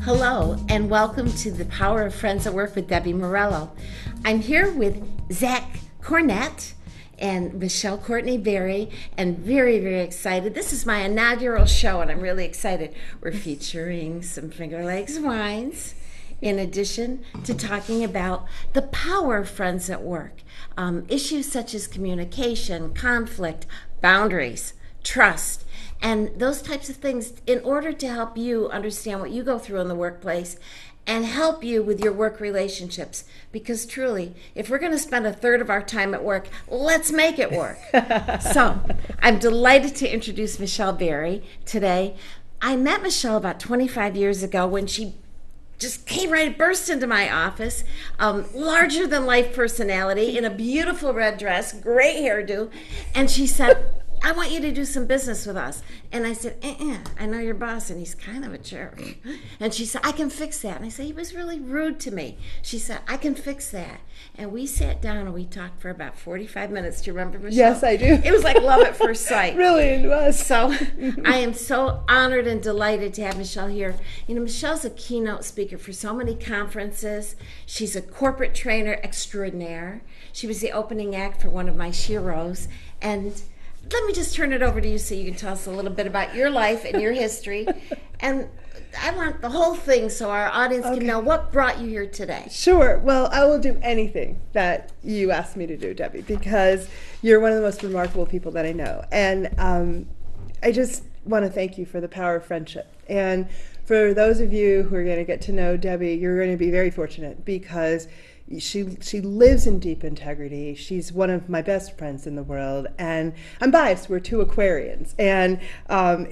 Hello, and welcome to The Power of Friends at Work with Debbie Morello. I'm here with Zach Cornett and Michelle Courtney Berry, and very, very excited. This is my inaugural show, and I'm really excited. We're featuring some Finger Lakes wines, in addition to talking about the power of friends at work. Issues such as communication, conflict, boundaries, trust, and those types of things in order to help you understand what you go through in the workplace and help you with your work relationships. Because truly, if we're going to spend a third of our time at work, let's make it work. So I'm delighted to introduce Michelle Berry today. I met Michelle about 25 years ago when she just burst into my office, larger than life personality in a beautiful red dress, great hairdo, and she said, I want you to do some business with us. And I said, I know your boss, and he's kind of a jerk. And she said, I can fix that. And I said, he was really rude to me. She said, I can fix that. And we sat down and we talked for about 45 minutes. Do you remember, Michelle? Yes, I do. It was like love at first sight. Really, it was. So I am so honored and delighted to have Michelle here. You know, Michelle's a keynote speaker for so many conferences. She's a corporate trainer extraordinaire. She was the opening act for one of my Shiros. And let me just turn it over to you so you can tell us a little bit about your life and your history. And I want the whole thing so our audience can know what brought you here today. Sure. Well, I will do anything that you ask me to do, Debbie, because you're one of the most remarkable people that I know. And I just want to thank you for the power of friendship. And for those of you who are going to get to know Debbie, you're going to be very fortunate because she lives in deep integrity. She's one of my best friends in the world, and I'm biased. We're two Aquarians, and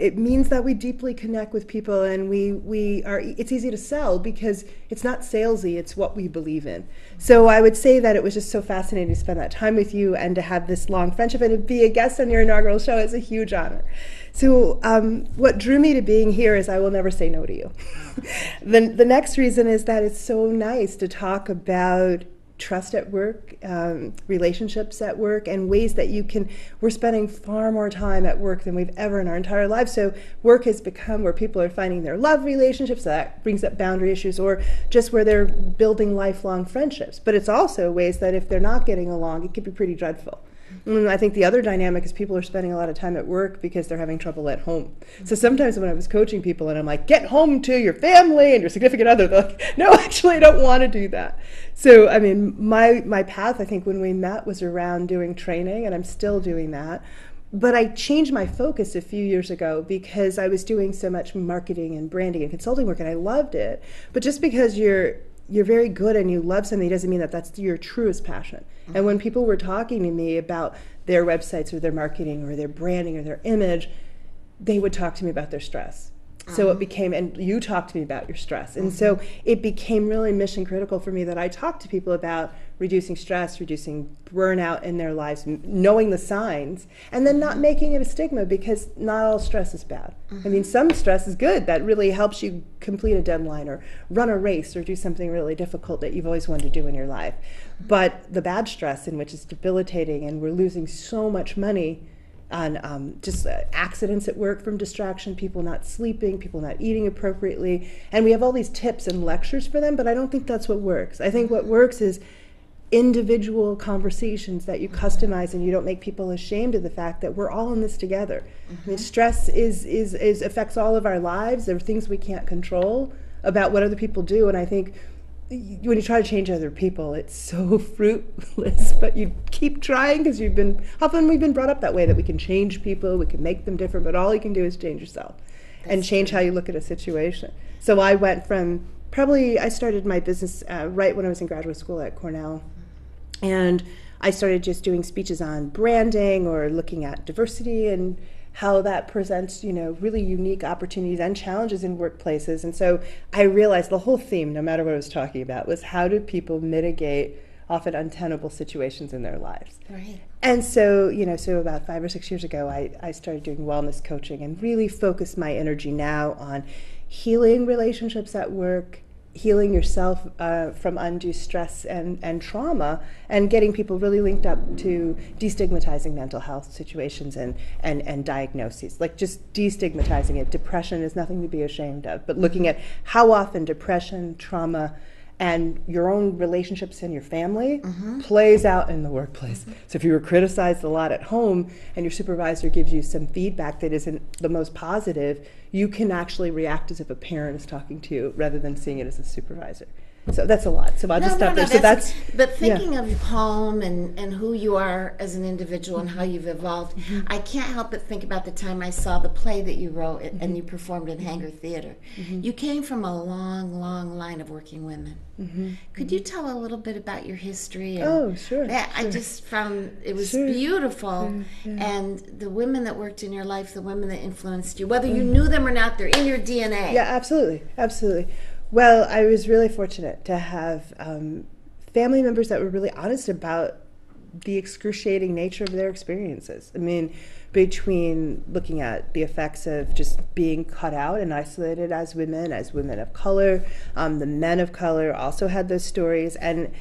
it means that we deeply connect with people, and we are. It's easy to sell because it's not salesy. It's what we believe in. So I would say that it was just so fascinating to spend that time with you and to have this long friendship and to be a guest on your inaugural show is a huge honor. So what drew me to being here is I will never say no to you. The next reason is that it's so nice to talk about trust at work, relationships at work, and ways that we're spending far more time at work than we've ever in our entire lives. So work has become where people are finding their love relationships, so that brings up boundary issues, or just where they're building lifelong friendships. But it's also ways that if they're not getting along, it could be pretty dreadful. And I think the other dynamic is people are spending a lot of time at work because they're having trouble at home. So sometimes when I was coaching people and I'm like, get home to your family and your significant other, they're like, no, actually I don't want to do that. So, I mean, my path, I think when we met was around doing training, and I'm still doing that. But I changed my focus a few years ago because I was doing so much marketing and branding and consulting work, and I loved it. But just because you're very good and you love something doesn't mean that that's your truest passion. Mm-hmm. And when people were talking to me about their websites or their marketing or their branding or their image, they would talk to me about their stress. So it became, and you talked to me about your stress. And so it became really mission critical for me that I talk to people about reducing stress, reducing burnout in their lives, knowing the signs, and then not making it a stigma, because not all stress is bad. I mean, some stress is good. That really helps you complete a deadline or run a race or do something really difficult that you've always wanted to do in your life. But the bad stress, in which is debilitating, and we're losing so much money on just accidents at work from distraction, people not sleeping, people not eating appropriately. And we have all these tips and lectures for them, but I don't think that's what works. I think what works is individual conversations that you customize, and you don't make people ashamed of the fact that we're all in this together. I mean, stress is affects all of our lives. There are things we can't control about what other people do, and I think when you try to change other people, it's so fruitless, but you keep trying because often we've been brought up that way, that we can change people, we can make them different, but all you can do is change yourself and change how you look at a situation. So I went from I started my business right when I was in graduate school at Cornell, and I started just doing speeches on branding or looking at diversity and how that presents, really unique opportunities and challenges in workplaces. And so I realized the whole theme, no matter what I was talking about, was how do people mitigate often untenable situations in their lives. Right. And so, so about 5 or 6 years ago, I started doing wellness coaching and really focused my energy now on healing relationships at work, healing yourself from undue stress and trauma, and getting people really linked up to destigmatizing mental health situations and diagnoses, like just destigmatizing it. Depression is nothing to be ashamed of, but looking at how often depression, trauma, and your own relationships in your family plays out in the workplace. So if you were criticized a lot at home and your supervisor gives you some feedback that isn't the most positive, you can actually react as if a parent is talking to you rather than seeing it as a supervisor. So that's a lot. So I'll just stop there. So that's but thinking of home and who you are as an individual and how you've evolved, I can't help but think about the time I saw the play that you wrote and you performed in Hangar Theater. You came from a long, long line of working women. Could you tell a little bit about your history? And sure. I just found it was beautiful. And the women that worked in your life, the women that influenced you, whether you knew them or not, they're in your DNA. Yeah, absolutely. Absolutely. Well, I was really fortunate to have family members that were really honest about the excruciating nature of their experiences. I mean, between looking at the effects of just being cut out and isolated as women of color, the men of color also had those stories. And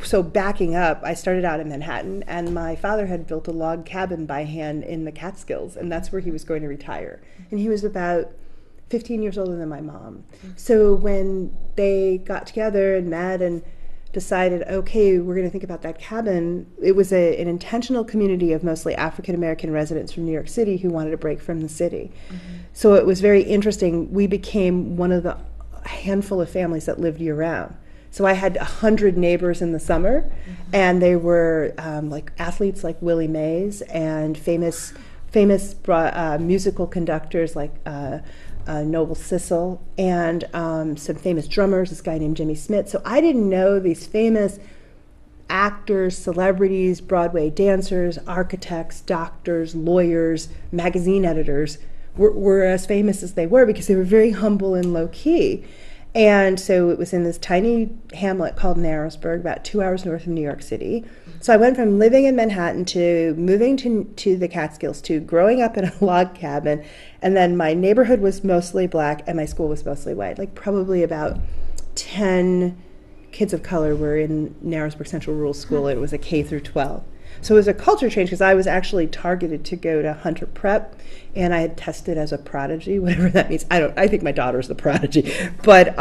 so backing up, I started out in Manhattan, and my father had built a log cabin by hand in the Catskills, and that's where he was going to retire. And he was about 15 years older than my mom. So when they got together and met and decided, okay, we're going to think about that cabin, it was an intentional community of mostly African-American residents from New York City who wanted a break from the city. So it was very interesting. We became one of the handful of families that lived year-round. So I had 100 neighbors in the summer, and they were like athletes like Willie Mays and famous musical conductors like Noble Sissel, and some famous drummers, this guy named Jimmy Smith. So I didn't know these famous actors, celebrities, Broadway dancers, architects, doctors, lawyers, magazine editors were as famous as they were because they were very humble and low-key. And so it was in this tiny hamlet called Narrowsburg, about 2 hours north of New York City. So I went from living in Manhattan to moving to the Catskills to growing up in a log cabin. And then my neighborhood was mostly black and my school was mostly white. Like probably about 10 kids of color were in Narrowsburg Central Rural School. It was a K through 12. So it was a culture change because I was actually targeted to go to Hunter Prep, and I had tested as a prodigy, whatever that means. I think my daughter's the prodigy. But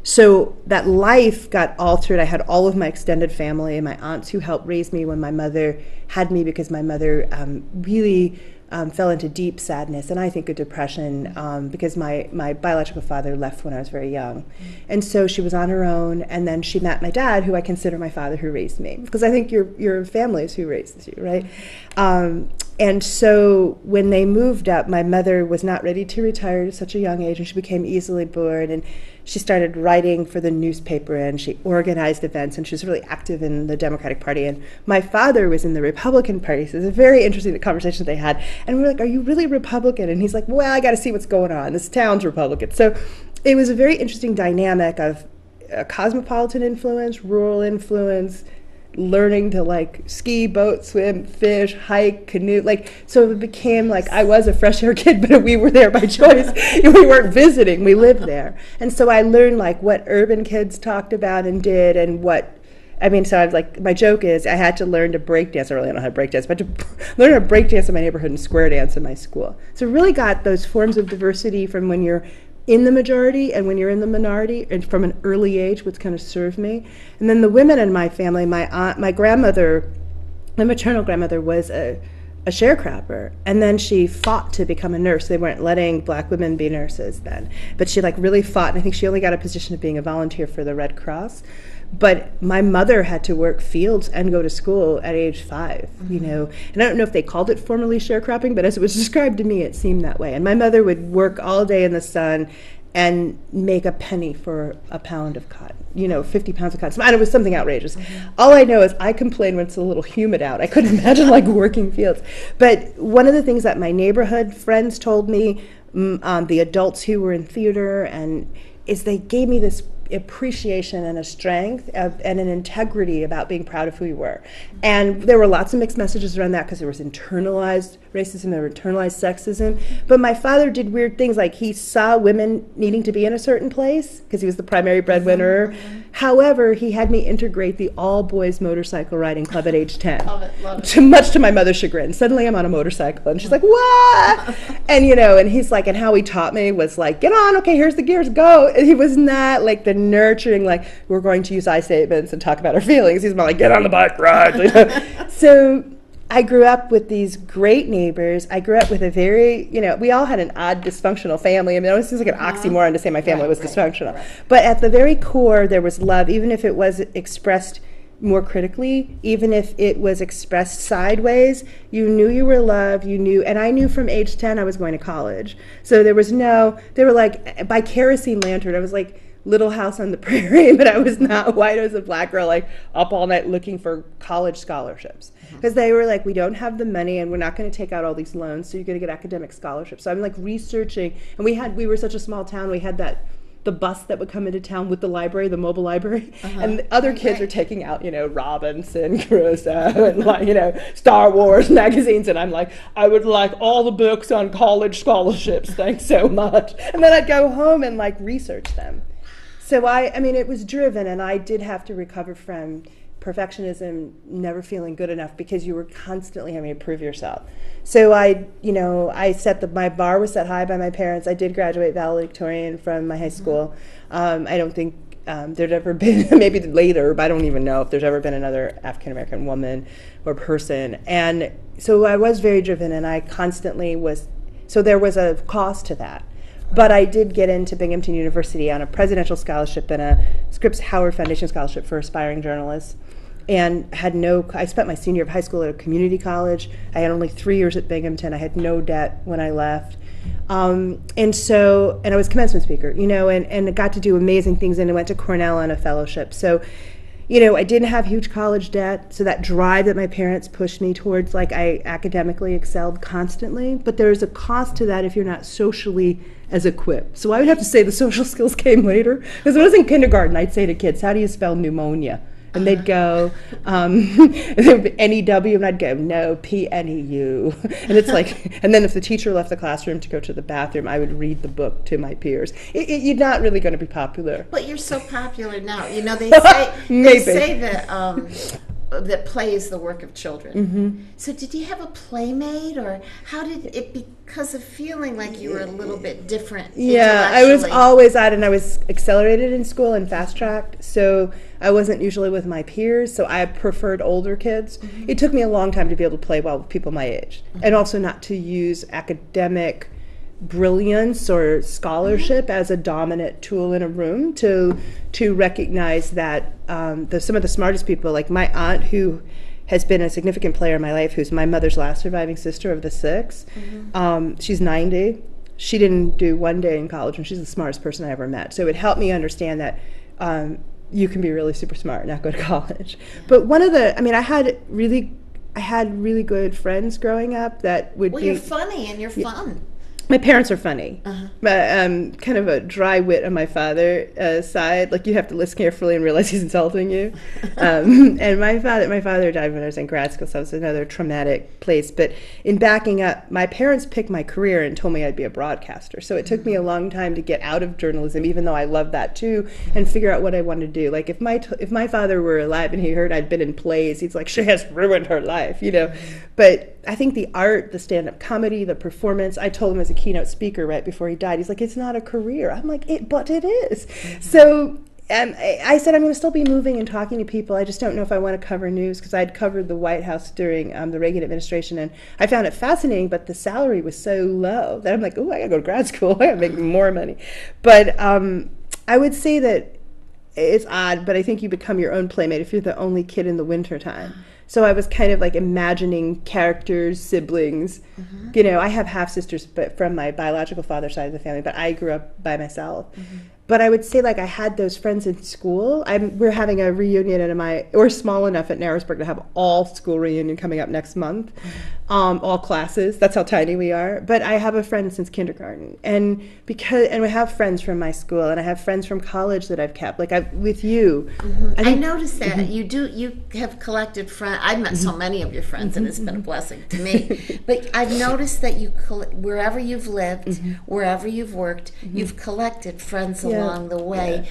so that life got altered. I had all of my extended family and my aunts who helped raise me when my mother had me, because my mother really fell into deep sadness and I think a depression because my biological father left when I was very young. And so she was on her own, and then she met my dad, who I consider my father, who raised me, because I think your family is who raises you, right? And so when they moved up, my mother was not ready to retire at such a young age, and she became easily bored, and she started writing for the newspaper, and she organized events, and she was really active in the Democratic Party. And my father was in the Republican Party, so it was a very interesting conversation they had. And we're like, are you really Republican? And he's like, well, I got to see what's going on. This town's Republican. So it was a very interesting dynamic of cosmopolitan influence, rural influence, learning to like ski, boat, swim, fish, hike, canoe, so it became like I was a fresh air kid, but we were there by choice. We weren't visiting, we lived there. And so I learned like what urban kids talked about and did, and so I was like, my joke is I had to learn to break dance. I really don't know how to break dance, but to learn how to break dance in my neighborhood and square dance in my school. So really got those forms of diversity from when you're in the majority and when you're in the minority, and from an early age, what's kind of served me. And then the women in my family, my aunt, my grandmother, my maternal grandmother was a sharecropper, and then she fought to become a nurse. They weren't letting black women be nurses then, but she really fought, and I think she only got a position of being a volunteer for the Red Cross. But my mother had to work fields and go to school at age 5, and I don't know if they called it formally sharecropping, but as it was described to me, it seemed that way. And my mother would work all day in the sun and make a penny for a pound of cotton, 50 pounds of cotton. And it was something outrageous. All I know is I complain when it's a little humid out. I couldn't imagine working fields. But one of the things that my neighborhood friends told me, the adults who were in theater, is they gave me this appreciation and a strength and an integrity about being proud of who you were. And there were lots of mixed messages around that because there was internalized racism, there were internalized sexism. But my father did weird things, like he saw women needing to be in a certain place because he was the primary breadwinner. However, he had me integrate the all-boys motorcycle riding club at age 10. Love it. Much to my mother's chagrin. Suddenly I'm on a motorcycle and she's like, what? And and he's like, and how he taught me was like, get on, okay, here's the gears, go. And he was not like the nurturing, like, we're going to use I statements and talk about our feelings. He's more like, get on the bike, ride. So I grew up with these great neighbors. I grew up with a very, we all had an odd dysfunctional family. I mean, it always seems like an oxymoron to say my family was dysfunctional. Right. But at the very core, there was love, even if it was expressed more critically, even if it was expressed sideways. You knew you were loved, and I knew from age 10 I was going to college. So they were like, by kerosene lantern, I was like Little House on the Prairie, but I was not white. I was a black girl, like up all night looking for college scholarships. Because they were like, we don't have the money and we're not going to take out all these loans, so you're going to get academic scholarships. So I'm like researching, and we were such a small town, we had the bus that would come into town with the library, the mobile library, and the other kids are taking out, Robinson Crusoe and Star Wars magazines, and I'm like, I would like all the books on college scholarships, thanks so much. And then I'd go home and like research them. So I mean, it was driven, and I did have to recover from perfectionism, never feeling good enough because you were constantly having to prove yourself. So my bar was set high by my parents. I did graduate valedictorian from my high school. I don't think there'd ever been, maybe later, but I don't even know if there's ever been another African-American woman or person. And so I was very driven, and I constantly was, so there was a cost to that. But I did get into Binghamton University on a presidential scholarship and a Scripps Howard Foundation scholarship for aspiring journalists, and I spent my senior year of high school at a community college. I had only 3 years at Binghamton. I had no debt when I left. And I was commencement speaker, and I got to do amazing things, and I went to Cornell on a fellowship. So, I didn't have huge college debt, so that drive that my parents pushed me towards, like, I academically excelled constantly, but there's a cost to that if you're not socially as equipped. So I would have to say the social skills came later, because when I was in kindergarten, I'd say to kids, how do you spell pneumonia? And they'd go, N-E-W, and I'd go, no, P-N-E-U. And it's like, and then if the teacher left the classroom to go to the bathroom, I would read the book to my peers. You're not really going to be popular. But you're so popular now. They say that play is the work of children. Mm-hmm. So did you have a playmate, or how did it, because of feeling like you were a little bit different? Yeah, I was always at, and I was accelerated in school and fast-tracked, so I wasn't usually with my peers, so I preferred older kids. Mm-hmm. It took me a long time to be able to play well with people my age, and also not to use academic brilliance or scholarship as a dominant tool in a room, to recognize that some of the smartest people, like my aunt, who has been a significant player in my life, who's my mother's last surviving sister of the 6, she's 90. She didn't do one day in college, and she's the smartest person I ever met. So it helped me understand that you can be really super smart and not go to college. But I had really good friends growing up that would be... Well, you're funny and you're fun. My parents are funny, but kind of a dry wit on my father's side. Like, you have to listen carefully and realize he's insulting you. And my father died when I was in grad school, so that was another traumatic place. But in backing up, my parents picked my career and told me I'd be a broadcaster. So it took me a long time to get out of journalism, even though I loved that too, and figure out what I wanted to do. Like, if my father were alive and he heard I'd been in plays, he's like, she has ruined her life, But I think the art, the stand-up comedy, the performance, I told him as a keynote speaker right before he died, he's like, it's not a career. I'm like, but it is. Mm-hmm. So I said, I'm going to still be moving and talking to people. I just don't know if I want to cover news, because I'd covered the White House during the Reagan administration, and I found it fascinating, but the salary was so low that I'm like, oh, I got to go to grad school. I got to make more money. But I would say that it's odd, but I think you become your own playmate if you're the only kid in the wintertime. So I was kind of like imagining characters, siblings. Mm-hmm. I have half-sisters but from my biological father's side of the family, but I grew up by myself. Mm-hmm. But I would say, like, I had those friends in school. We're having a reunion we're small enough at Narrowsburg to have all school reunion coming up next month, all classes. That's how tiny we are. But I have a friend since kindergarten, and we have friends from my school, and I have friends from college that I've kept. Like with you, I noticed that you have collected friends. I've met so many of your friends, and it's been a blessing to me. But I've noticed that wherever you've lived, wherever you've worked, you've collected friends along the way,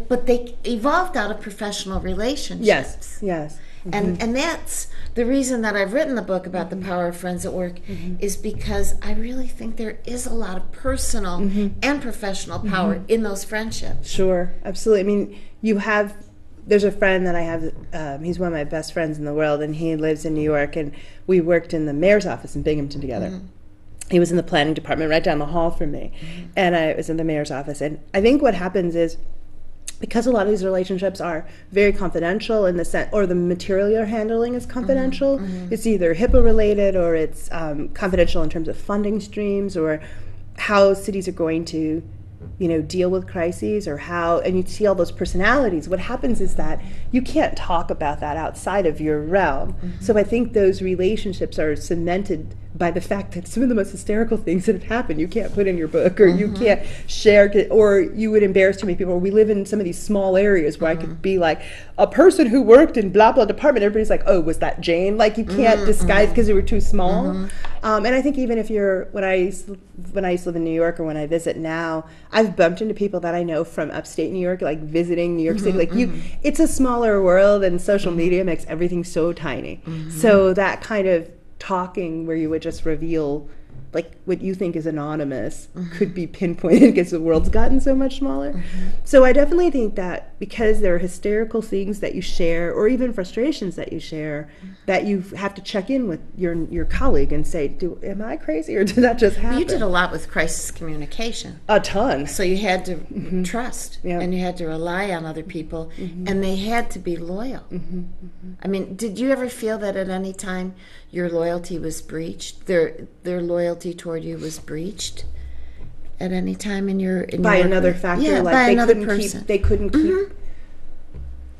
but they evolved out of professional relationships. Yes. And that's the reason that I've written the book about the power of friends at work, is because I really think there is a lot of personal and professional power in those friendships. Sure, absolutely. I mean, there's a friend that I have, he's one of my best friends in the world, and he lives in New York, and we worked in the mayor's office in Binghamton together. He was in the planning department right down the hall from me, and I was in the mayor's office. And I think what happens is, because a lot of these relationships are very confidential in the sense, or the material you're handling is confidential, it's either HIPAA related, or it's confidential in terms of funding streams, or how cities are going to, deal with crises, or and you see all those personalities. What happens is that you can't talk about that outside of your realm. So I think those relationships are cemented by the fact that some of the most hysterical things that have happened you can't put in your book, or you can't share, or you would embarrass too many people. We live in some of these small areas where I could be like, a person who worked in blah blah department, everybody's like, oh, was that Jane? Like, you can't disguise because they were too small. And I think even if when I used to live in New York, or when I visit now, I've bumped into people that I know from upstate New York, like visiting New York City. Like, it's a smaller world, and social media makes everything so tiny. So that kind of talking where you would just reveal, like, what you think is anonymous could be pinpointed because the world's gotten so much smaller. So I definitely think that because there are hysterical things that you share, or even frustrations that you share, that you have to check in with your colleague and say, am I crazy, or did that just happen? You did a lot with crisis communication. A ton. So you had to trust, and you had to rely on other people, and they had to be loyal. I mean, did you ever feel that at any time your loyalty was breached? Their loyalty toward you was breached at any time in your by another factor? Yeah, like by they another couldn't person. They couldn't keep.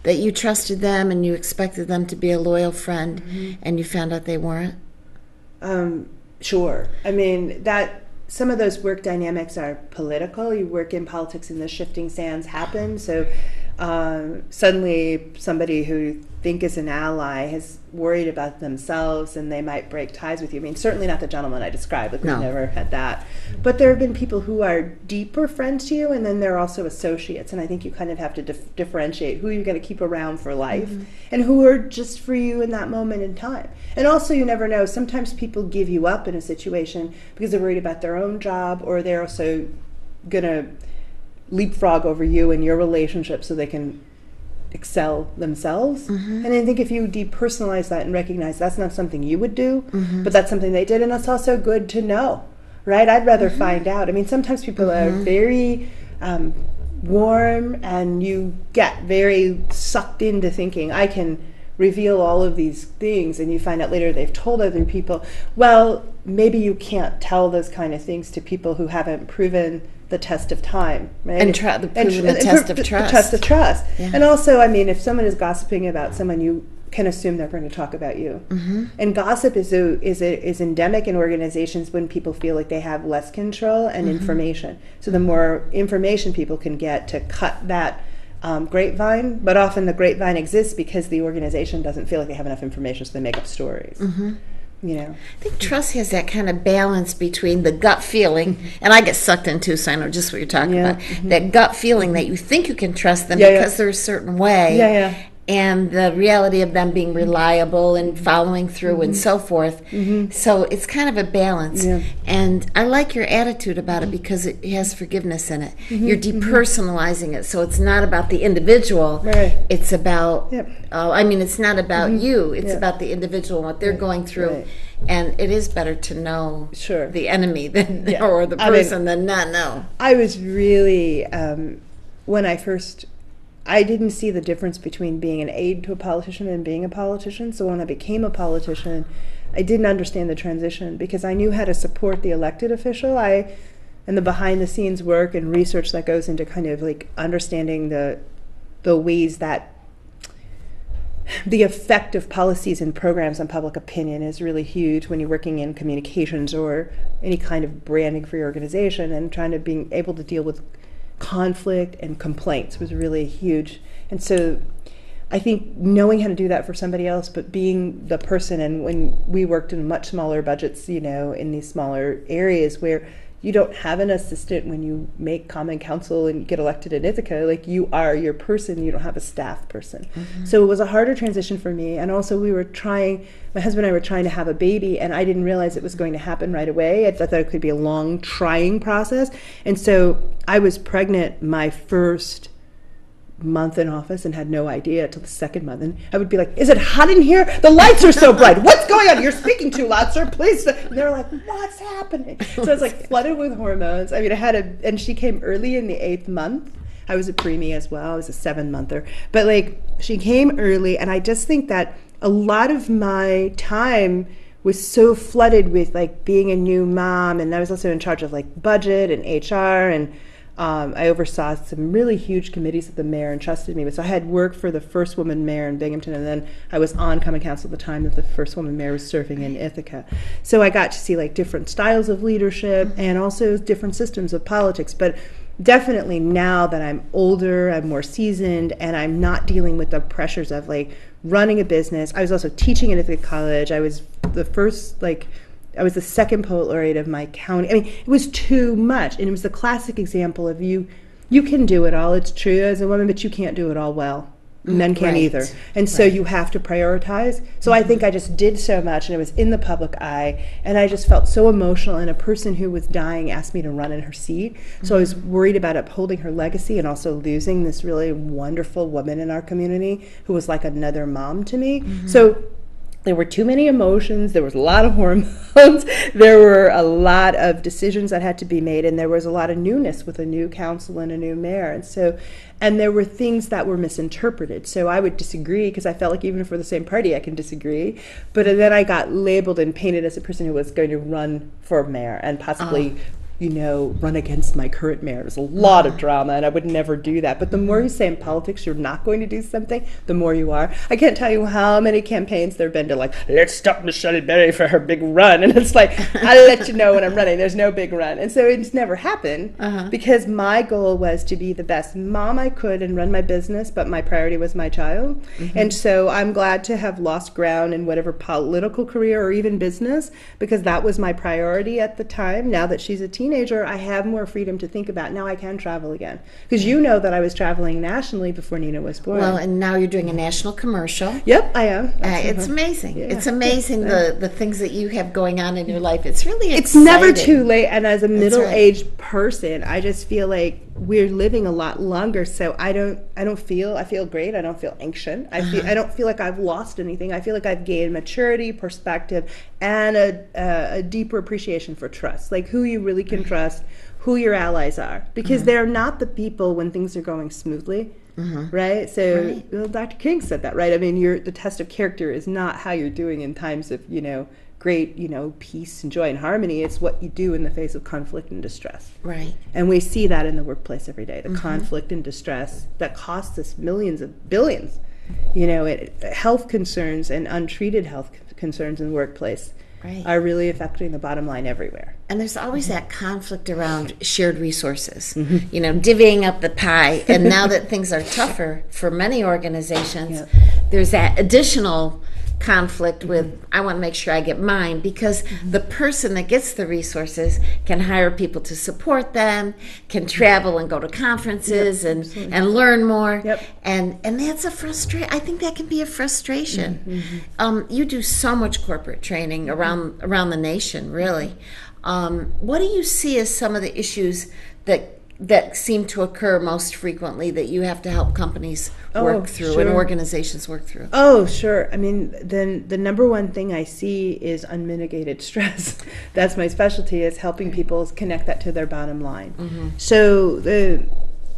That you trusted them and you expected them to be a loyal friend, and you found out they weren't? Sure. I mean, that some of those work dynamics are political. You work in politics and the shifting sands happen. So suddenly somebody who you think is an ally is worried about themselves, and they might break ties with you. I mean, certainly not the gentleman I described. Like, we've never had that. But there have been people who are deeper friends to you, and then there are also associates. And I think you kind of have to differentiate who you're going to keep around for life and who are just for you in that moment in time. And also, you never know. Sometimes people give you up in a situation because they're worried about their own job, or they're also going to leapfrog over you and your relationship so they can excel themselves. And I think if you depersonalize that and recognize that's not something you would do, but that's something they did, and that's also good to know, right? I'd rather find out. I mean, sometimes people are very warm, and you get very sucked into thinking, I can reveal all of these things, and you find out later they've told other people. Well, maybe you can't tell those kind of things to people who haven't proven the test of time, right? And the test of trust. The test of trust. Yeah. And also, I mean, if someone is gossiping about someone, you can assume they're going to talk about you. And gossip is endemic in organizations when people feel like they have less control and information. So the more information people can get to cut that grapevine, but often the grapevine exists because the organization doesn't feel like they have enough information, so they make up stories. I think trust has that kind of balance between the gut feeling, and I get sucked in too, so I know just what you're talking about. That gut feeling that you think you can trust them because they're a certain way, and the reality of them being reliable and following through and so forth. So it's kind of a balance. And I like your attitude about it because it has forgiveness in it. You're depersonalizing it, so it's not about the individual. It's about, it's not about you. It's about the individual and what they're going through. And it is better to know the enemy than or the person than not know. I was really, when I didn't see the difference between being an aide to a politician and being a politician. So when I became a politician, I didn't understand the transition because I knew how to support the elected official. and the behind the scenes work and research that goes into kind of like understanding the ways that the effect of policies and programs on public opinion is really huge when you're working in communications or any kind of branding for your organization, and trying to being able to deal with conflict and complaints was really huge. And so I think knowing how to do that for somebody else, but being the person, and when we worked in much smaller budgets, you know, in these smaller areas where you don't have an assistant when you make common council and get elected in Ithaca, like you are your person, you don't have a staff person. So it was a harder transition for me. And also my husband and I were trying to have a baby, and I didn't realize it was going to happen right away. I thought it could be a long, trying process. And so I was pregnant my first month in office and had no idea until the second month. And I would be like, is it hot in here? The lights are so bright. What's going on? You're speaking too loud, sir. Please. And they're like, what's happening? So I was like flooded with hormones. I mean, and she came early in the 8th month. I was a preemie as well. I was a 7-monther. But like, she came early, and I just think that a lot of my time was so flooded with like being a new mom, and I was also in charge of like budget and HR, and I oversaw some really huge committees that the mayor entrusted me with. So I had worked for the first woman mayor in Binghamton, and then I was on common council at the time that the first woman mayor was serving in Ithaca. So I got to see like different styles of leadership and also different systems of politics. But definitely now that I'm older, I'm more seasoned, and I'm not dealing with the pressures of like running a business. I was also teaching at Ithaca College. I was the second poet laureate of my county. I mean, it was too much. And it was the classic example of you can do it all. It's true as a woman, but you can't do it all well. Men can't either. And so you have to prioritize. So I think I just did so much, and it was in the public eye, and I just felt so emotional. And a person who was dying asked me to run in her seat. So I was worried about upholding her legacy and also losing this really wonderful woman in our community who was like another mom to me. So there were too many emotions, there was a lot of hormones, there were a lot of decisions that had to be made, and there was a lot of newness with a new council and a new mayor. And there were things that were misinterpreted. So I would disagree, because I felt like even if we're the same party, I can disagree. But then I got labeled and painted as a person who was going to run for mayor and possibly run against my current mayor. There's a lot of drama, and I would never do that. But the more you say in politics you're not going to do something, the more you are. I can't tell you how many campaigns there have been to like, let's stop Michelle Berry for her big run. And it's like, I'll let you know when I'm running. There's no big run. And so it's never happened because my goal was to be the best mom I could and run my business, but my priority was my child. And so I'm glad to have lost ground in whatever political career or even business, because that was my priority at the time. Now that she's a teenager, I have more freedom to think about. Now I can travel again, because you know that I was traveling nationally before Nina was born. Well, and now you're doing a national commercial. Yep, I am. It's amazing. Yeah. It's amazing the things that you have going on in your life. It's really exciting. It's never too late. And as a middle-aged person, I just feel like we're living a lot longer. So I feel great. I don't feel anxious. I don't feel like I've lost anything. I feel like I've gained maturity, perspective, and a deeper appreciation for trust, like who you really can trust, who your allies are, because they're not the people when things are going smoothly. Right? So well, Dr. King said that, right? I mean, the test of character is not how you're doing in times of, great, peace and joy and harmony. It's what you do in the face of conflict and distress. Right. And we see that in the workplace every day, the conflict and distress that costs us millions of billions. Health concerns and untreated health concerns in the workplace are really affecting the bottom line everywhere. And there's always that conflict around shared resources, divvying up the pie. And now that things are tougher for many organizations, there's that additional conflict with, I want to make sure I get mine, because the person that gets the resources can hire people to support them, can travel and go to conferences and learn more. And that's a frustration. I think that can be a frustration. You do so much corporate training around the nation, really. What do you see as some of the issues that seem to occur most frequently that you have to help companies work through and organizations work through? Oh, sure. I mean, then the number one thing I see is unmitigated stress. That's my specialty, is helping people connect that to their bottom line. So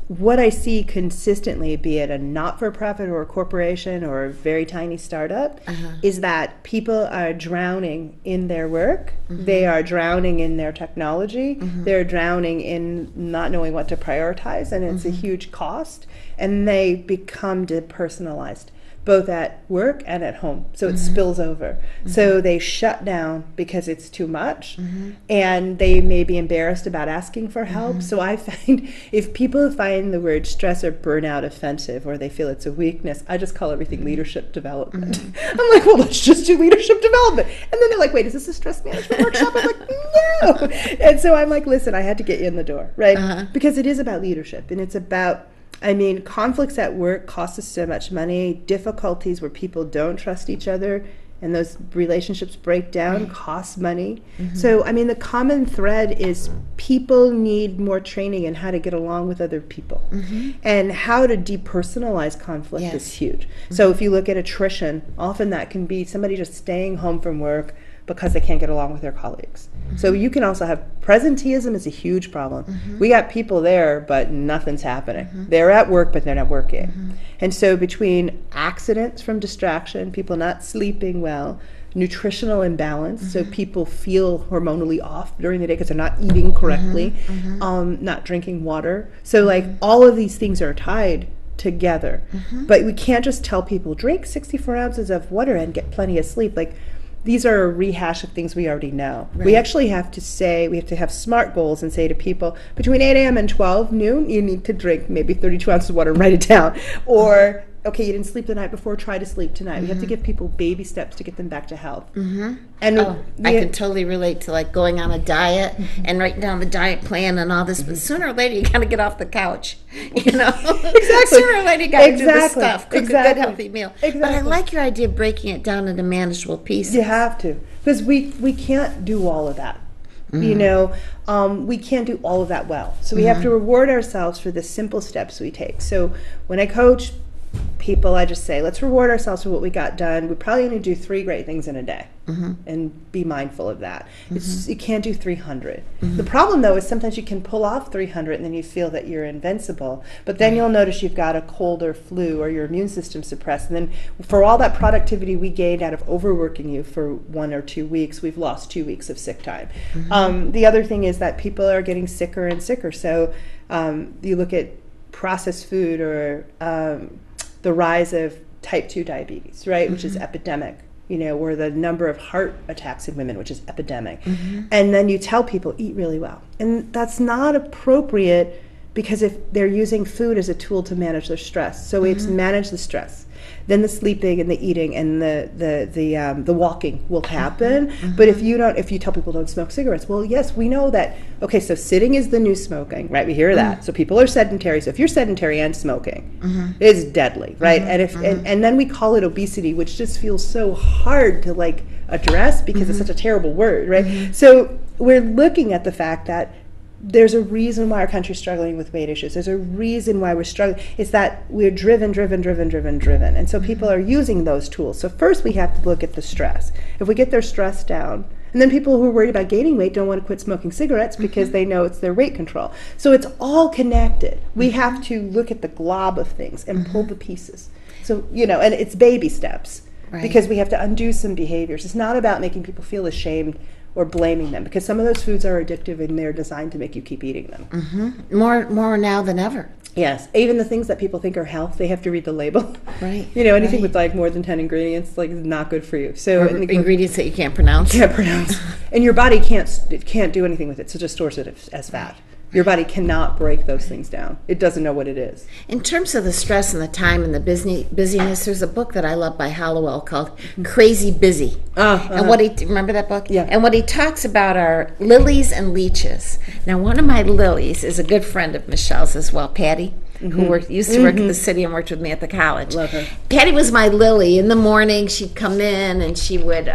what I see consistently, be it a not-for-profit or a corporation or a very tiny startup, is that people are drowning in their work. They are drowning in their technology. They're drowning in not knowing what to prioritize, and it's a huge cost. And they become depersonalized, both at work and at home. So it spills over. So they shut down because it's too much, and they may be embarrassed about asking for help. So I find if people find the word stress or burnout offensive, or they feel it's a weakness, I just call everything leadership development. I'm like, well, let's just do leadership development. And then they're like, wait, is this a stress management workshop? I'm like, no. And so I'm like, listen, I had to get you in the door, right? Because it is about leadership, and it's about, I mean, conflicts at work cost us so much money. Difficulties where people don't trust each other and those relationships break down cost money. So, I mean, the common thread is people need more training in how to get along with other people. And how to depersonalize conflict is huge. So if you look at attrition, often that can be somebody just staying home from work because they can't get along with their colleagues. So you can also have presenteeism is a huge problem. We got people there, but nothing's happening. They're at work, but they're not working. And so between accidents from distraction, people not sleeping well, nutritional imbalance, so people feel hormonally off during the day because they're not eating correctly, not drinking water. So like all of these things are tied together. But we can't just tell people, drink 64 ounces of water and get plenty of sleep. Like, these are a rehash of things we already know. We actually have to say, we have to have SMART goals and say to people, between 8 a.m. and 12 noon, you need to drink maybe 32 ounces of water and write it down. Or, okay, you didn't sleep the night before, try to sleep tonight. We have to give people baby steps to get them back to health. And I can totally relate to like going on a diet and writing down the diet plan and all this, but sooner or later you gotta get off the couch, you know? Sooner or later you gotta do this stuff, cook a good healthy meal. But I like your idea of breaking it down into manageable pieces. You have to, because we can't do all of that. You know, we can't do all of that well. So we have to reward ourselves for the simple steps we take. So when I coach people, I just say, let's reward ourselves for what we got done. We probably only do 3 great things in a day, and be mindful of that. You can't do 300. The problem, though, is sometimes you can pull off 300 and then you feel that you're invincible, but then you'll notice you've got a cold or flu or your immune system suppressed, and then for all that productivity we gained out of overworking you for 1 or 2 weeks, we've lost 2 weeks of sick time. The other thing is that people are getting sicker and sicker. So you look at processed food or the rise of type 2 diabetes, right, which is epidemic, you know, or the number of heart attacks in women, which is epidemic. And then you tell people, eat really well. And that's not appropriate, because if they're using food as a tool to manage their stress. So we have to manage the stress. Then the sleeping and the eating and the walking will happen. But if you tell people don't smoke cigarettes, well, yes, we know that. Okay, so sitting is the new smoking, right? We hear that. So people are sedentary. So if you're sedentary and smoking, it's deadly, right? And if and then we call it obesity, which just feels so hard to like address because it's such a terrible word, right? So we're looking at the fact that there's a reason why our country's struggling with weight issues. There's a reason why we're struggling. It's that we're driven. And so people are using those tools. So first we have to look at the stress. If we get their stress down, and then people who are worried about gaining weight don't want to quit smoking cigarettes because they know it's their weight control. So it's all connected. We have to look at the glob of things and pull the pieces. So, you know, and it's baby steps. Because we have to undo some behaviors. It's not about making people feel ashamed or blaming them, because some of those foods are addictive and they're designed to make you keep eating them. More now than ever. Yes, even the things that people think are health, they have to read the label. You know, anything with like more than 10 ingredients, like, is not good for you. So ingredients that you can't pronounce. And your body can't do anything with it, so just stores it as fat. Your body cannot break those things down. It doesn't know what it is. In terms of the stress and the time and the busyness, there's a book that I love by Hallowell called Crazy Busy. And remember that book? Yeah. And what he talks about are lilies and leeches. Now, one of my lilies is a good friend of Michelle's as well, Patty, who used to work at the city and worked with me at the college. Love her. Patty was my lily. In the morning, she'd come in and she would,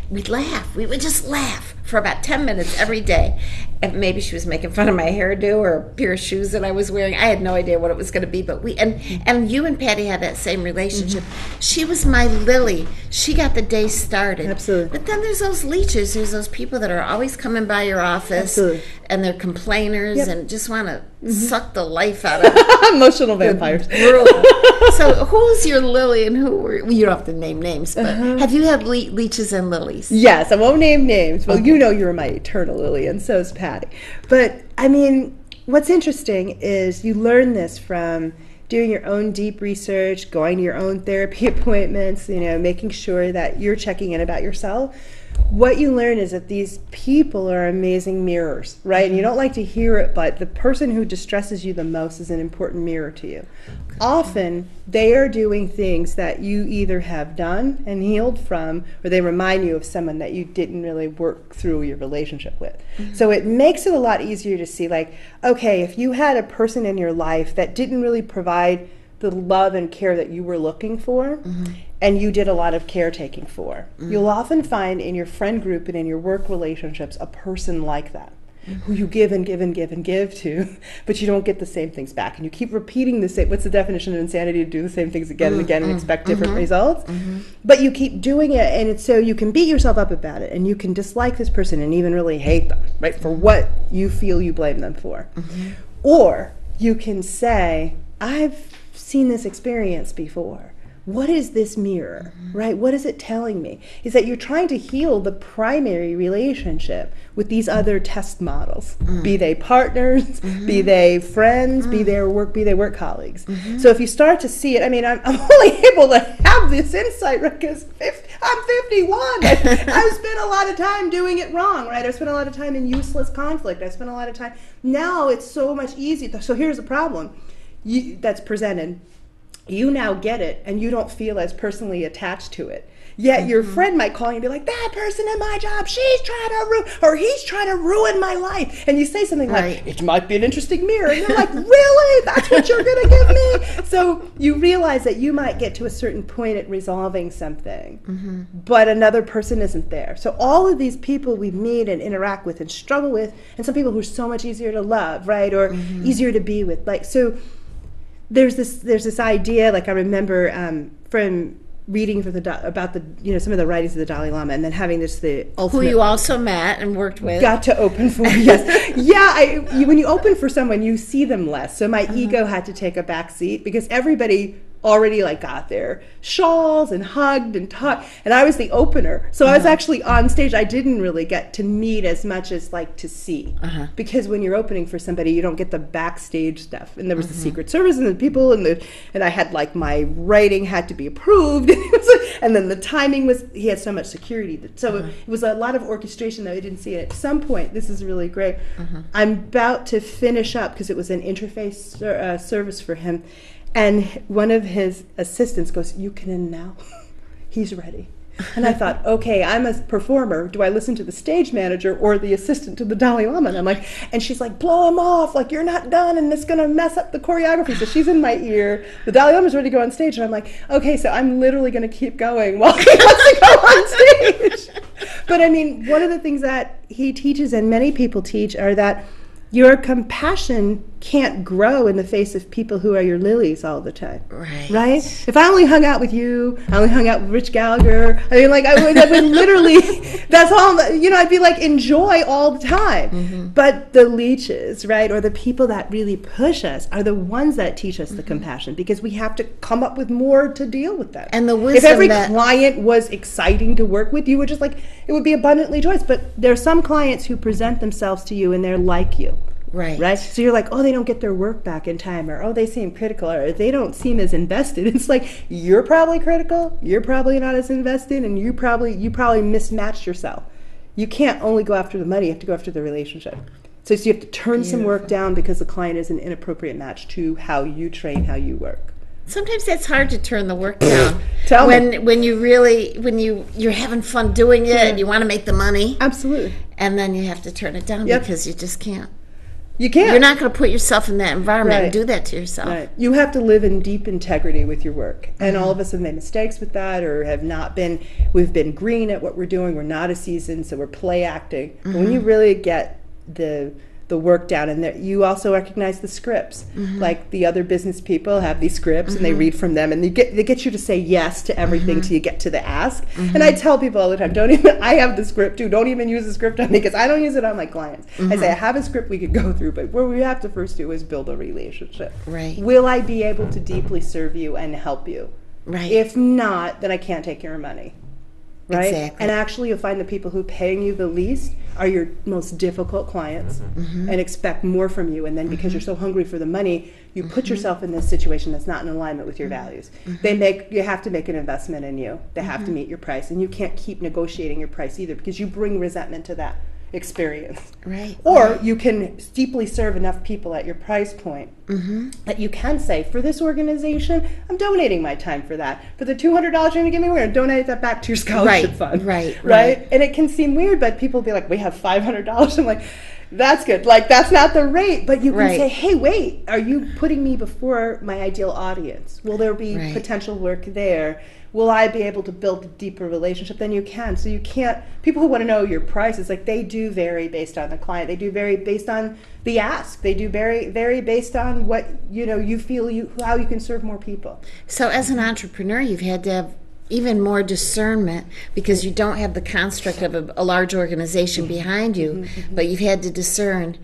we'd laugh. We would just laugh for about 10 minutes every day. And maybe she was making fun of my hairdo or a pair of shoes that I was wearing. I had no idea what it was going to be, but and you and Patty had that same relationship. She was my lily. She got the day started. Absolutely. But then there's those leeches. There's those people that are always coming by your office. Absolutely. And they're complainers and just want to suck the life out of emotional vampires. So who's your lily and you don't have to name names, but have you had leeches and lilies? Yes, I won't name names. Well, you know you're my eternal lily, and so is Patty. But, I mean, what's interesting is you learn this from doing your own deep research, going to your own therapy appointments, making sure that you're checking in about yourself. What you learn is that these people are amazing mirrors, right? And you don't like to hear it, but the person who distresses you the most is an important mirror to you. Often, they are doing things that you either have done and healed from, or they remind you of someone that you didn't really work through your relationship with. So it makes it a lot easier to see, like, okay, if you had a person in your life that didn't really provide the love and care that you were looking for, and you did a lot of caretaking for, you'll often find in your friend group and in your work relationships a person like that, who you give and give and give and give to, but you don't get the same things back. And you keep repeating the same, what's the definition of insanity? To do the same things again and again and expect different results. But you keep doing it, and it's so you can beat yourself up about it, and you can dislike this person and even really hate them, right, for what you feel you blame them for. Or you can say, I've seen this experience before. What is this mirror, right? What is it telling me? Is that you're trying to heal the primary relationship with these other test models, be they partners, be they friends, be they work colleagues. So if you start to see it, I mean, I'm only able to have this insight, right? Because I'm 51. I've spent a lot of time doing it wrong, right? I've spent a lot of time in useless conflict. I spent a lot of time. Now it's so much easier. So here's the problem that's presented. You now get it, and you don't feel as personally attached to it. Yet your friend might call you and be like, that person in my job, she's trying to he's trying to ruin my life. And you say something like, it might be an interesting mirror. And you're like, really? That's what you're going to give me? So you realize that you might get to a certain point at resolving something, but another person isn't there. So all of these people we meet and interact with and struggle with, and some people who are so much easier to love, right, or easier to be with. Like, so there's this idea, like I remember from reading about some of the writings of the Dalai Lama, and then having the ultimate, who you also met and worked with, got to open for. When you open for someone, you see them less. So my ego had to take a back seat because everybody already got their shawls and hugged and talked, and I was the opener. So I was actually on stage. I didn't really get to meet as much as to see, because when you're opening for somebody, you don't get the backstage stuff. And there was the Secret Service and the people and I had my writing had to be approved, and then the timing was, he had so much security. So it was a lot of orchestration that I didn't see. At some point, this is really great. I'm about to finish up because it was an interface service for him. And one of his assistants goes, you can end now. He's ready. And I thought, okay, I'm a performer. Do I listen to the stage manager or the assistant to the Dalai Lama? And I'm like, and she's like, blow him off. You're not done, and it's going to mess up the choreography. So she's in my ear. The Dalai Lama's ready to go on stage. And I'm like, okay, so I'm literally going to keep going while he wants to go on stage. But I mean, one of the things that he teaches, and many people teach, are that your compassion can't grow in the face of people who are your lilies all the time. Right? If I only hung out with you, I only hung out with Rich Gallagher, I mean, I would literally, that's all, I'd be enjoy all the time. But the leeches, right, or the people that really push us are the ones that teach us the compassion, because we have to come up with more to deal with them. And the wisdom if every client was exciting to work with, you would just it would be abundantly joyous. But there are some clients who present themselves to you and they're like you. Right. So you're like, oh, they don't get their work back in time, or oh, they seem critical, or they don't seem as invested. It's you're probably critical, you're probably not as invested, and you probably mismatched yourself. You can't only go after the money, you have to go after the relationship. So you have to turn some work down because the client is an inappropriate match to how you train, how you work. Sometimes it's hard to turn the work down. when you're having fun doing it and you want to make the money. Absolutely. And then you have to turn it down because you just can't. You can't. You're not going to put yourself in that environment and do that to yourself. Right. You have to live in deep integrity with your work. And all of us have made mistakes with that, or have not been, we've been green at what we're doing. We're not a seasoned, so we're play acting. But when you really get the work down, and that you also recognize the scripts, like the other business people have these scripts and they read from them, and they get you to say yes to everything till you get to the ask. And I tell people all the time, I have the script too, don't even use the script on me, because I don't use it on my clients. I say I have a script we could go through, but what we have to first do is build a relationship. Right. Will I be able to deeply serve you and help you? Right. If not, then I can't take your money. Right? Exactly. And actually you'll find the people who are paying you the least are your most difficult clients and expect more from you. And then because you're so hungry for the money, you put yourself in this situation that's not in alignment with your values. You have to make an investment in you. They have to meet your price. And you can't keep negotiating your price either, because you bring resentment to that experience. Right. Or you can deeply serve enough people at your price point that you can say, for this organization, I'm donating my time for that. For the $200 you're going to give me, we're going to donate that back to your scholarship fund. Right. And it can seem weird, but people will be like, we have $500. I'm like, that's good. Like, that's not the rate. But you can say, hey, wait, are you putting me before my ideal audience? Will there be potential work there? Will I be able to build a deeper relationship? Then you can. So you can't, people who want to know your prices, like, they do vary based on the client. They do vary based on the ask. They do vary based on what, you feel how you can serve more people. So as an entrepreneur, you've had to have even more discernment, because you don't have the construct of a large organization behind you, but you've had to discern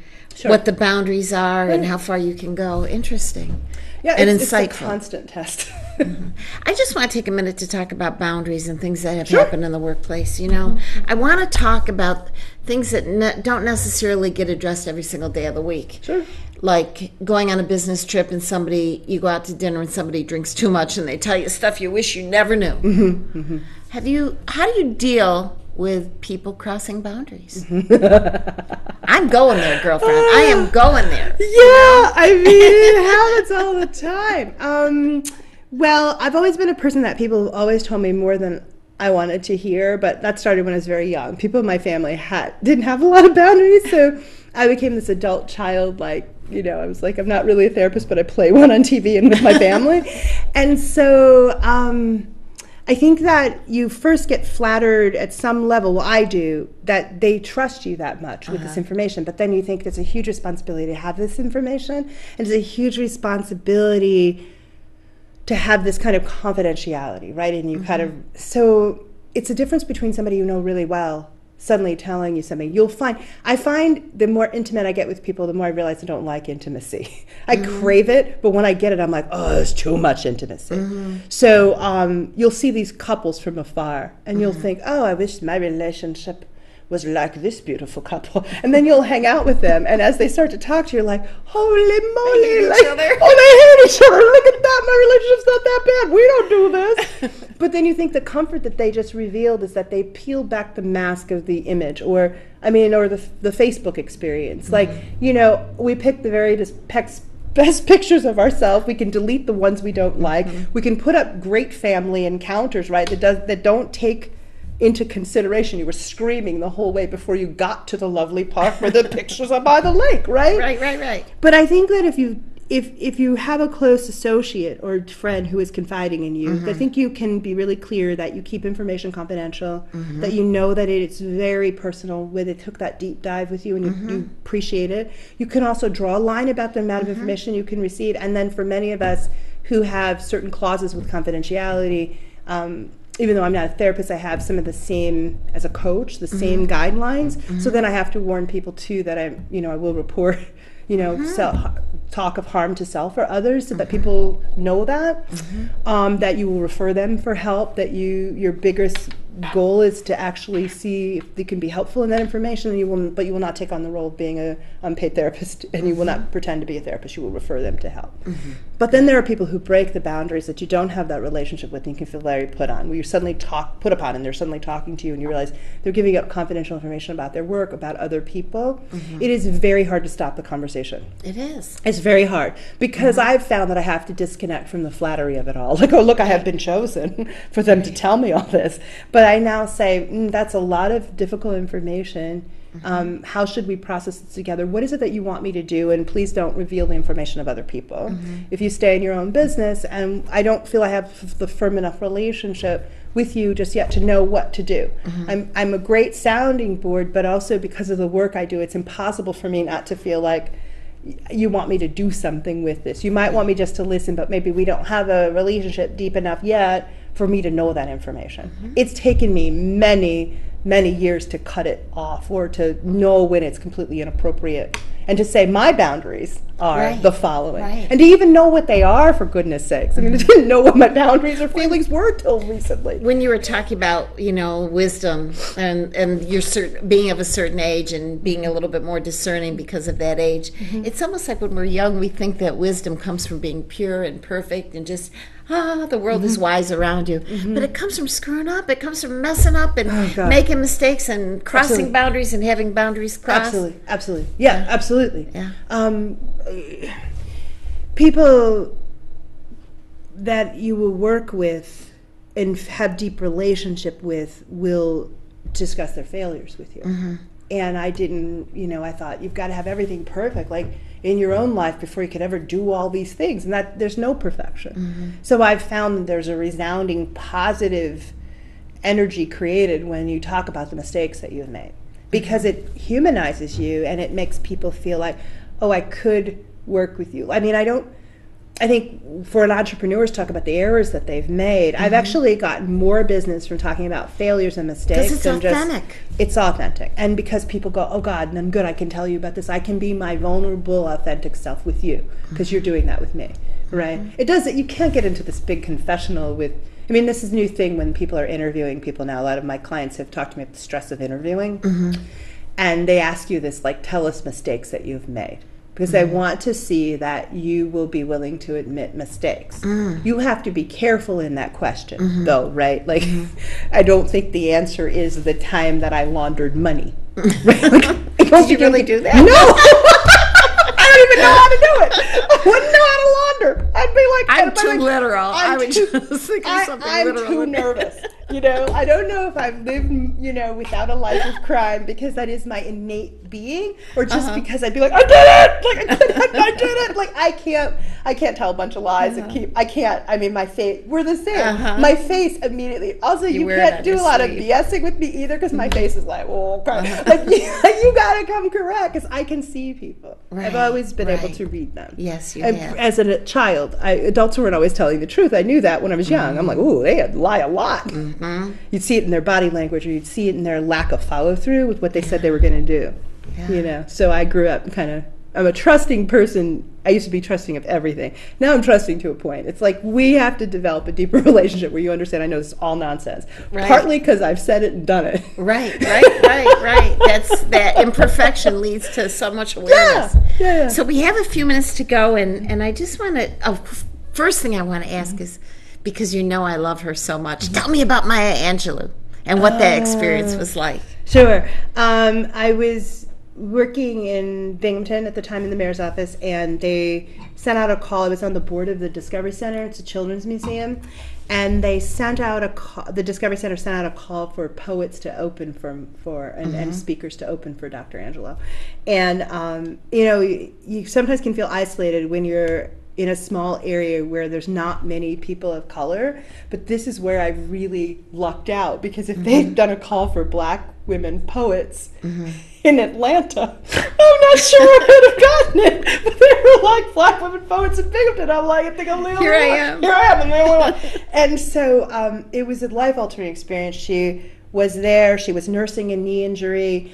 what the boundaries are and how far you can go. Interesting. Yeah, and it's insightful. a constant test. I just want to take a minute to talk about boundaries and things that have happened in the workplace. I want to talk about things that don't necessarily get addressed every single day of the week. Sure. Like going on a business trip and you go out to dinner and somebody drinks too much and they tell you stuff you wish you never knew. How do you deal with people crossing boundaries? I'm going there, girlfriend. I am going there. Yeah, I mean, it happens all the time. Well, I've always been a person that people always told me more than I wanted to hear, but that started when I was very young. People in my family didn't have a lot of boundaries, so I became this adult child, I was like, I'm not really a therapist, but I play one on TV and with my family. And so I think that you first get flattered at some level, well, I do, that they trust you that much with this information, but then you think it's a huge responsibility to have this information, and it's a huge responsibility to have this kind of confidentiality, right? And you so it's a difference between somebody you know really well suddenly telling you something. I find the more intimate I get with people, the more I realize I don't like intimacy. I crave it, but when I get it, I'm like, oh, it's too much intimacy. So you'll see these couples from afar, and you'll think, oh, I wish my relationship was like this beautiful couple. And then you'll hang out with them, and as they start to talk to you, you're like, holy moly, they hate each other. Oh, they hate each other. Look at that, my relationship's not that bad. We don't do this. But then you think the comfort that they just revealed is that they peeled back the mask of the image, or the Facebook experience. We pick the very best pictures of ourselves. We can delete the ones we don't like. We can put up great family encounters, right, that don't take into consideration. You were screaming the whole way before you got to the lovely part where the pictures are by the lake, right? Right. But I think that if you have a close associate or friend who is confiding in you, I think you can be really clear that you keep information confidential, that you know that it's very personal, where they took that deep dive with you and you appreciate it. You can also draw a line about the amount of information you can receive. And then for many of us who have certain clauses with confidentiality, even though I'm not a therapist, I have some of the same, as a coach, the same guidelines. So then I have to warn people too that I will report, talk of harm to self or others, so that people know that, that you will refer them for help, that your biggest goal is to actually see if they can be helpful in that information, but you will not take on the role of being a unpaid therapist, and you will not pretend to be a therapist. You will refer them to help. But then there are people who break the boundaries that you don't have that relationship with, and you can feel very put on, where you're suddenly put upon, and they're suddenly talking to you, and you realize they're giving up confidential information about their work, about other people. It is very hard to stop the conversation. It is. It's very hard, because I've found that I have to disconnect from the flattery of it all. Like, oh, look, I have been chosen for them to tell me all this. But I now say, that's a lot of difficult information. How should we process this together? What is it that you want me to do? And please don't reveal the information of other people. If you stay in your own business, and I don't feel I have the firm enough relationship with you just yet to know what to do. I'm a great sounding board, but also because of the work I do, it's impossible for me not to feel like you want me to do something with this. You might want me just to listen, but maybe we don't have a relationship deep enough yet for me to know that information. It's taken me many years to cut it off, or to know when it's completely inappropriate, and to say my boundaries are the following, and to even know what they are, for goodness sakes. I mean, I didn't know what my boundaries or feelings were till recently. When you were talking about, wisdom and your being of a certain age and being a little bit more discerning because of that age, it's almost like when we're young, we think that wisdom comes from being pure and perfect and just the world is wise around you. But it comes from screwing up. It comes from messing up and making mistakes and crossing boundaries and having boundaries crossed. Absolutely. Yeah, absolutely. Yeah. People that you will work with and have deep relationship with will discuss their failures with you. And I didn't, I thought you've got to have everything perfect, like in your own life, before you could ever do all these things. And that there's no perfection. So I've found that there's a resounding positive energy created when you talk about the mistakes that you've made, because it humanizes you and it makes people feel like, oh, I could work with you. I mean, I think for an entrepreneur to talk about the errors that they've made, I've actually gotten more business from talking about failures and mistakes. Because it's authentic. It's authentic. And because people go, oh God, then good, I can tell you about this. I can be my vulnerable, authentic self with you, because you're doing that with me, right? It does. You can't get into this big confessional with, this is a new thing when people are interviewing people now. A lot of my clients have talked to me about the stress of interviewing. And they ask you this, like, tell us mistakes that you've made. Because I want to see that you will be willing to admit mistakes. You have to be careful in that question, though, right? Like, I don't think the answer is the time that I laundered money. Right? Like, did you really do that? No! I don't even know how to do it. I wouldn't know how to launder. I'd be like, I'm too literal. I would just think of something literal. I'm too nervous. I don't know if I've lived, without a life of crime because that is my innate being, or just because I'd be like, I did it! Like, I did it! Like, I can't tell a bunch of lies and I can't. I mean, my face, we're the same. My face immediately. Also, you can't do a lot of BSing with me either, because my face is like, oh, God. Like, you gotta come correct, because I can see people. I've always been able to read them. Yes, you have. As a child, adults weren't always telling the truth. I knew that when I was young. I'm like, ooh, they lie a lot. You'd see it in their body language, or you'd see it in their lack of follow through with what they said they were going to do. So I grew up I'm a trusting person. I used to be trusting of everything. Now I'm trusting to a point. It's like, we have to develop a deeper relationship where you understand I know this is all nonsense. Partly because I've said it and done it. Right. That imperfection leads to so much awareness. Yeah. So we have a few minutes to go, and I just want to, first thing I want to ask is, because I love her so much, tell me about Maya Angelou and what that experience was like. Sure. I was working in Binghamton at the time in the mayor's office, and they sent out a call. I was on the board of the Discovery Center. It's a children's museum. And they sent out a call, the Discovery Center sent out a call for poets to open and speakers to open for Dr. Angelou. And, you sometimes can feel isolated when you're in a small area where there's not many people of color, but this is where I really lucked out, because if they'd done a call for Black women poets in Atlanta, I'm not sure I would have gotten it. But they were like, Black women poets in Binghamton. I'm like, I think I'm the only one. Here I am, I'm the only one. And so it was a life-altering experience. She was there. She was nursing a knee injury.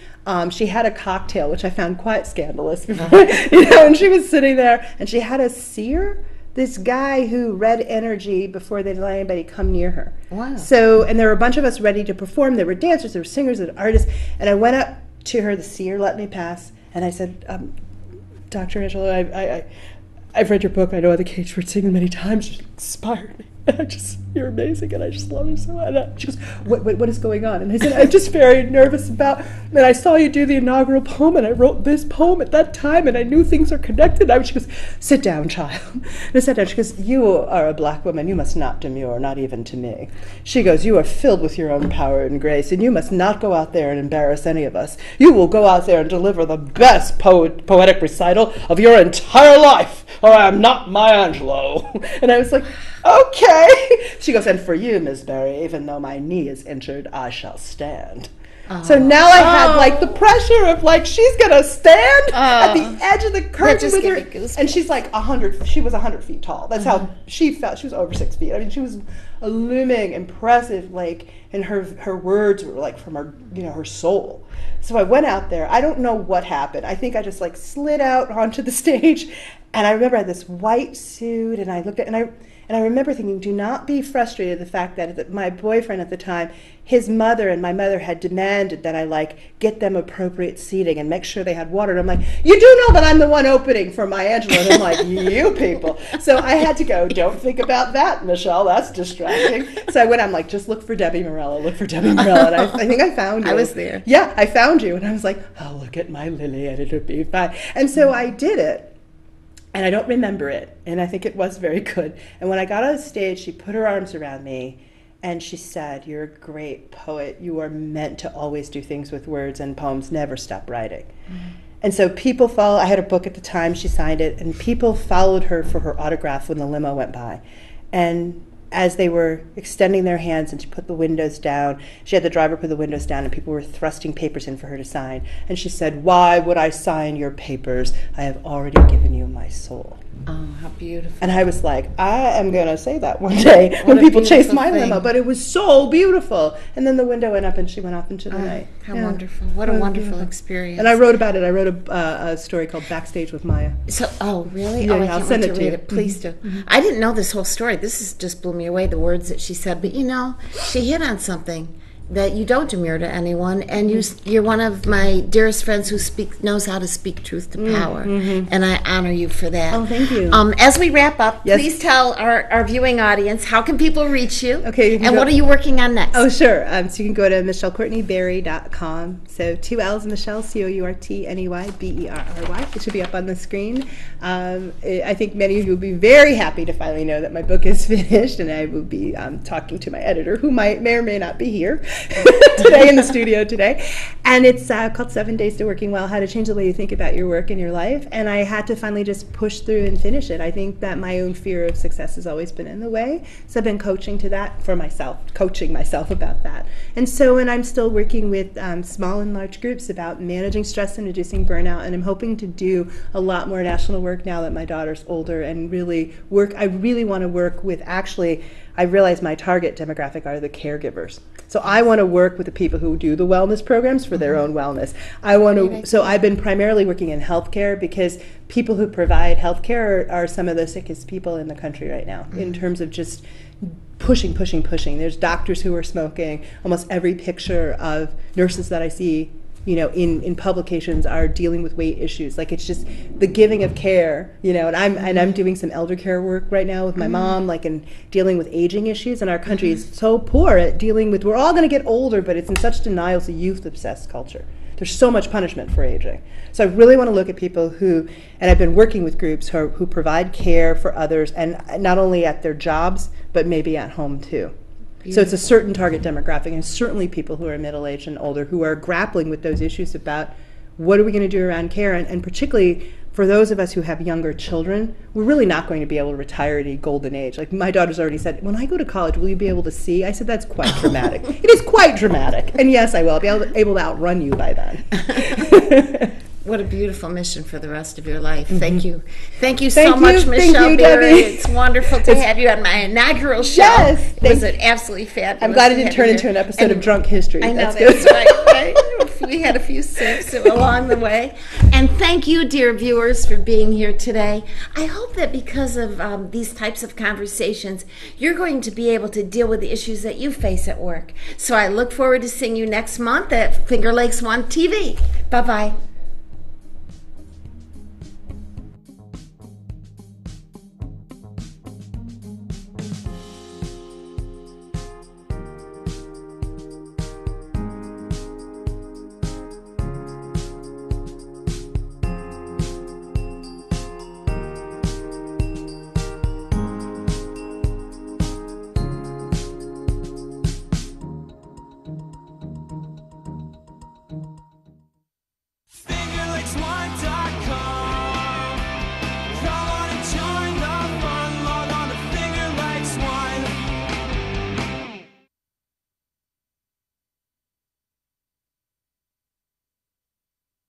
She had a cocktail, which I found quite scandalous. And she was sitting there, and she had a seer, this guy who read energy before they'd let anybody come near her. Wow. So, and there were a bunch of us ready to perform. There were dancers, there were singers, there were artists. And I went up to her, the seer let me pass, and I said, Dr. Angelou, I've read your book. I know the Cage Bird singing many times. It inspired me. And you're amazing, and I just love you so much. And she goes, what is going on? And I said, I'm just very nervous about, and I saw you do the inaugural poem, and I wrote this poem at that time, and I knew things are connected. She goes, sit down, child. And I sat down. She goes, you are a black woman. You must not demur, not even to me. She goes, you are filled with your own power and grace, and you must not go out there and embarrass any of us. You will go out there and deliver the best poetic recital of your entire life, or I am not my Angelou. And I was like, okay. She goes, and for you, Miss Berry, even though my knee is injured, I shall stand. So now I had the pressure of she's gonna stand at the edge of the curtain with her, and she's 100. She was 100 feet tall. That's how she felt. She was over 6 feet. I mean, she was a looming, impressive, and her words were from her, her soul. So I went out there. I don't know what happened. I think I just slid out onto the stage, and I remember I had this white suit, and I looked at, and I remember thinking, do not be frustrated the fact that my boyfriend at the time, his mother and my mother had demanded that I get them appropriate seating and make sure they had water. And I'm like, you do know that I'm the one opening for my Angelou. And I'm like, you people. So I had to go, don't think about that, Michelle. That's distracting. So I went, I'm like, just look for Debbie Morello. Look for Debbie Morello. And I think I found you. I was there. Yeah, I found you. And I was like, oh, look at my Lily and it'll be fine. And so I did it. And I don't remember it, and I think it was very good. And when I got on stage, she put her arms around me, and she said, you're a great poet. You are meant to always do things with words and poems. Never stop writing. Mm-hmm. And so people follow. I had a book at the time. She signed it, and people followed her for her autograph when the limo went by. And as they were extending their hands and she put the windows down, she had the driver put the windows down and people were thrusting papers in for her to sign. And she said, why would I sign your papers? I have already given you my soul. Oh, how beautiful. And I was like, I am going to say that one day when people chase my limo. But it was so beautiful. And then the window went up and she went off into the night. How wonderful. What a wonderful experience. And I wrote about it. I wrote a story called Backstage with Maya. So, oh, really? Yeah, I I'll can't send wait it to to read you. it. Please do. I didn't know this whole story. This is just blew me away, the words that she said. But, she hit on something. That you don't demur to anyone, and you're one of my dearest friends who knows how to speak truth to power, and I honor you for that. Oh, thank you. As we wrap up, please tell our viewing audience, how can people reach you? Okay, and what are you working on next? Oh, sure. So you can go to michellecourtneyberry.com. So 2 L's, Michelle, COURTNEYBERRY. It should be up on the screen. I think many of you will be very happy to finally know that my book is finished, and I will be talking to my editor, who may or may not be here today in the studio today. And it's called 7 Days to Working Well, How to Change the Way You Think About Your Work and Your Life. And I had to finally just push through and finish it. I think that my own fear of success has always been in the way. So I've been coaching myself about that. And so, and I'm still working with small and large groups about managing stress and reducing burnout. And I'm hoping to do a lot more national work now that my daughter's older and really work. I really want to work with, I realize my target demographic are the caregivers. So I want to work with the people who do the wellness programs for their own wellness. So I've been primarily working in healthcare because people who provide healthcare are some of the sickest people in the country right now in terms of just pushing. There's doctors who are smoking. Almost every picture of nurses that I see in publications are dealing with weight issues. It's just the giving of care, and I'm doing some elder care work right now with my mom, and dealing with aging issues. And our country is so poor at dealing with, we're all going to get older, but it's in such denial. It's a youth-obsessed culture. There's so much punishment for aging. So I really want to look at people who, and I've been working with groups who provide care for others, and not only at their jobs, but maybe at home too. So it's a certain target demographic, and certainly people who are middle-aged and older who are grappling with those issues about what are we going to do around care, and particularly for those of us who have younger children, we're really not going to be able to retire at a golden age. My daughter's already said, when I go to college, will you be able to see? I said, that's quite dramatic. It is quite dramatic. And yes, I will. I'll be able to outrun you by then. What a beautiful mission for the rest of your life. Thank you. Thank you so much, Michelle Berry. It's wonderful to have you on my inaugural show. Yes. It was absolutely fabulous. I'm glad it didn't turn into an episode of Drunk History. I know, that's right. We had a few sips along the way. And thank you, dear viewers, for being here today. I hope that because of these types of conversations, you're going to be able to deal with the issues that you face at work. So I look forward to seeing you next month at Finger Lakes One TV. Bye-bye.